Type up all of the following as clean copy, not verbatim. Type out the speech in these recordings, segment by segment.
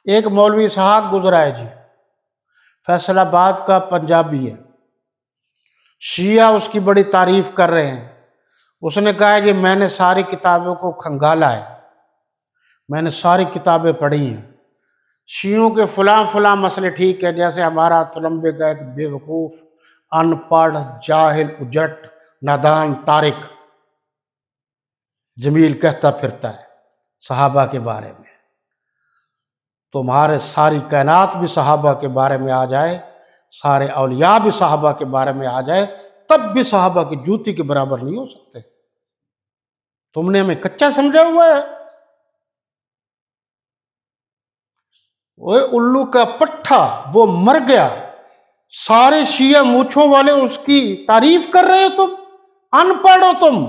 ایک مولوی صاحب گزرا ہے جی، فیصل آباد کا، پنجابی ہے، شیعہ اس کی بڑی تعریف کر رہے ہیں۔ اس نے کہا ہے کہ میں نے ساری کتابوں کو کھنگالا ہے، میں نے ساری کتابیں پڑھی ہیں، شیعوں کے فلاں فلاں مسئلے ٹھیک ہے، جیسے ہمارا تلمبے کا ایک بے وقوف، ان پڑھ، جاہل، اجٹ، نادان، تارک جمیل کہتا پھرتا ہے صحابہ کے بارے میں۔ تمہارے ساری کائنات بھی صحابہ کے بارے میں آ جائے، سارے اولیاء بھی صحابہ کے بارے میں آ جائے، تب بھی صحابہ کی جوتی کے برابر نہیں ہو سکتے۔ تم نے ہمیں کچا سمجھا ہوا ہے۔ وہ الو کا پٹھا، وہ مر گیا، سارے شیعہ مونچھوں والے اس کی تعریف کر رہے ہو، تم ان پڑھ ہو، تم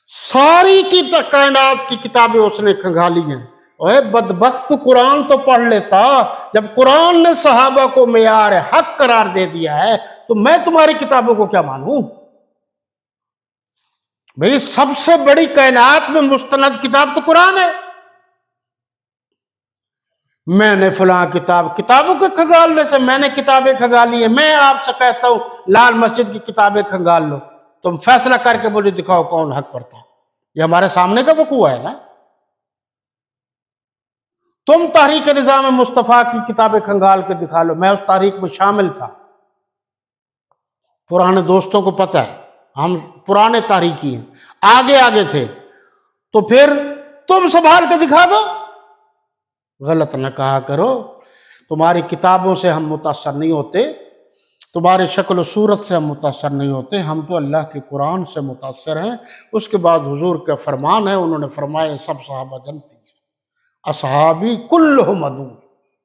ساری کی کائنات کی کتابیں اس نے کھنگالی ہیں۔ اوے بدبخت، تو قرآن تو پڑھ لیتا، جب قرآن نے صحابہ کو معیار حق قرار دے دیا ہے تو میں تمہاری کتابوں کو کیا مانوں؟ بھئی سب سے بڑی کائنات میں مستند کتاب تو قرآن ہے۔ میں نے فلاں کتابوں کے کھنگالنے سے میں نے کتابیں کھنگالی ہیں، میں آپ سے کہتا ہوں لال مسجد کی کتابیں کھنگال لو، تم فیصلہ کر کے مجھے دکھاؤ کون حق پڑتا ہے۔ یہ ہمارے سامنے کا وقوع ہے نا۔ تم تحریک نظام مصطفیٰ کی کتابیں کھنگال کے دکھا لو، میں اس تحریک میں شامل تھا، پرانے دوستوں کو پتہ ہے، ہم پرانے تحریکی ہیں، آگے تھے، تو پھر تم سنبھال کے دکھا دو۔ غلط نہ کہا کرو، تمہاری کتابوں سے ہم متاثر نہیں ہوتے، تمہاری شکل و صورت سے ہم متاثر نہیں ہوتے، ہم تو اللہ کے قرآن سے متاثر ہیں۔ اس کے بعد حضور کا فرمان ہے، انہوں نے فرمایا سب صحابہ جنتی ہیں، اصحابی کلہم عدو۔